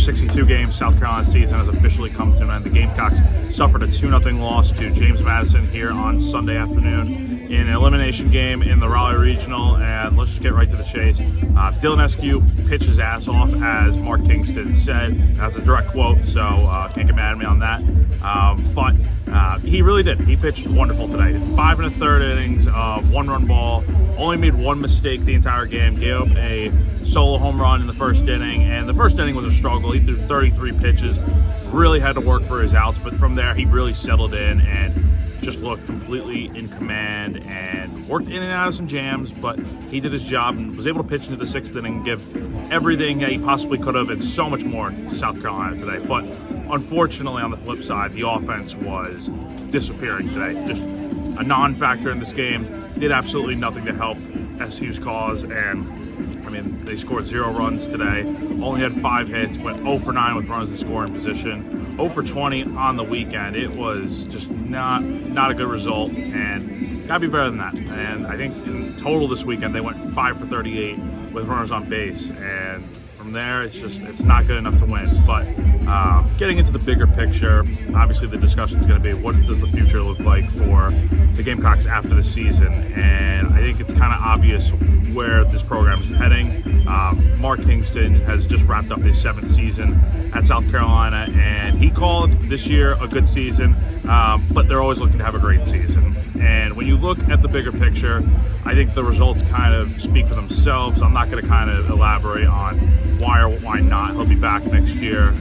62-game South Carolina season has officially come to an end. The Gamecocks suffered a 2-0 loss to James Madison here on Sunday afternoon in an elimination game in the Raleigh Regional, and let's just get right to the chase. Dylan Eskew pitched his ass off, as Mark Kingston said. That's a direct quote, so can't get mad at me on that. But he really did. He pitched wonderful today. 5 1/3 innings of 1-run ball, only made one mistake the entire game, gave up a solo home run in the first inning, and the first inning was a struggle. He threw 33 pitches, really had to work for his outs, but from there he really settled in and just looked completely in command and worked in and out of some jams, but he did his job and was able to pitch into the 6th inning and give everything that he possibly could have and so much more to South Carolina today. But unfortunately, on the flip side, the offense was disappearing today. Just a non-factor in this game. Did absolutely nothing to help SU's cause, and I mean, they scored 0 runs today, only had 5 hits, went 0 for 9 with runners in scoring position, 0 for 20 on the weekend. It was just not a good result, and gotta be better than that. And I think in total this weekend, they went 5 for 38 with runners on base, and from there, it's not good enough to win. But getting into the bigger picture, obviously the discussion is going to be, what does the future look like for the Gamecocks after the season? And I think it's kind of obvious where this program is heading. Mark Kingston has just wrapped up his 7th season at South Carolina, and he called this year a good season, but they're always looking to have a great season. And when you look at the bigger picture, I think the results kind of speak for themselves. I'm not going to kind of elaborate on why or why not. He'll be back next year.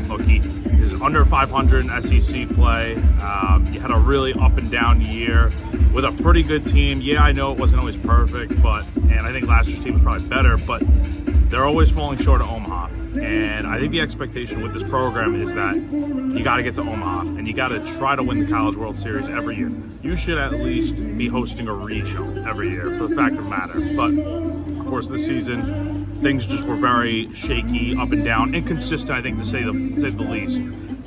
Look, he is under 500 in SEC play. You had a really up and down year with a pretty good team. Yeah, I know it wasn't always perfect, and I think last year's team was probably better, but they're always falling short of Omaha. And I think the expectation with this program is that you got to get to Omaha and you got to try to win the College World Series every year. You should at least be hosting a regional every year, for the fact of the matter. But of course, this season things just were very shaky, up and down, inconsistent, I think, to say the least.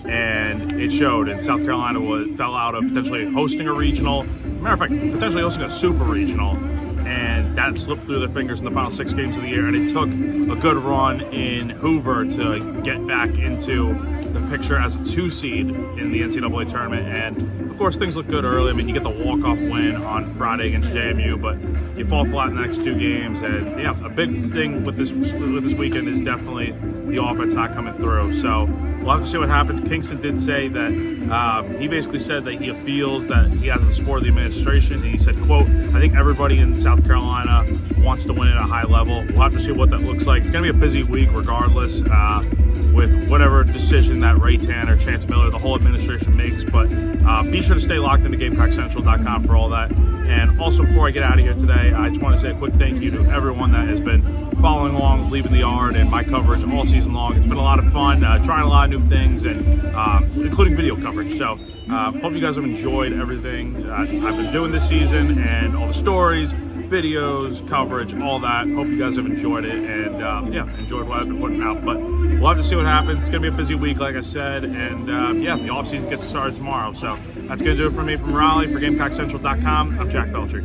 And it showed. And South Carolina fell out of potentially hosting a regional. Matter of fact, potentially hosting a super regional. And that slipped through their fingers in the final 6 games of the year. And it took a good run in Hoover to get back into the picture as a 2 seed in the NCAA tournament. And of course, things look good early. I mean, you get the walk-off win on Friday against JMU, but you fall flat in the next 2 games. And yeah, a big thing with this weekend is definitely the offense not coming through. So we'll have to see what happens. Kingston did say that he basically said that he feels that he has the support of the administration. And he said, quote, "I think everybody in South Carolina wants to win at a high level." We'll have to see what that looks like. It's going to be a busy week regardless, with whatever decision that Ray Tanner, Chance Miller, the whole administration makes. But be sure to stay locked into GamecockCentral.com for all that. And also, before I get out of here today, I just want to say a quick thank you to everyone that has been following along, leaving the yard, and my coverage all season long. It's been a lot of fun, trying a lot of new things, and including video coverage. So hope you guys have enjoyed everything I've been doing this season, and all the stories, videos, coverage, all that. Hope you guys have enjoyed it, and enjoyed what I've been putting out. But we'll have to see what happens. It's going to be a busy week, like I said, and the offseason gets started tomorrow. So that's going to do it for me from Raleigh. For GamecockCentral.com, I'm Jack Veltri.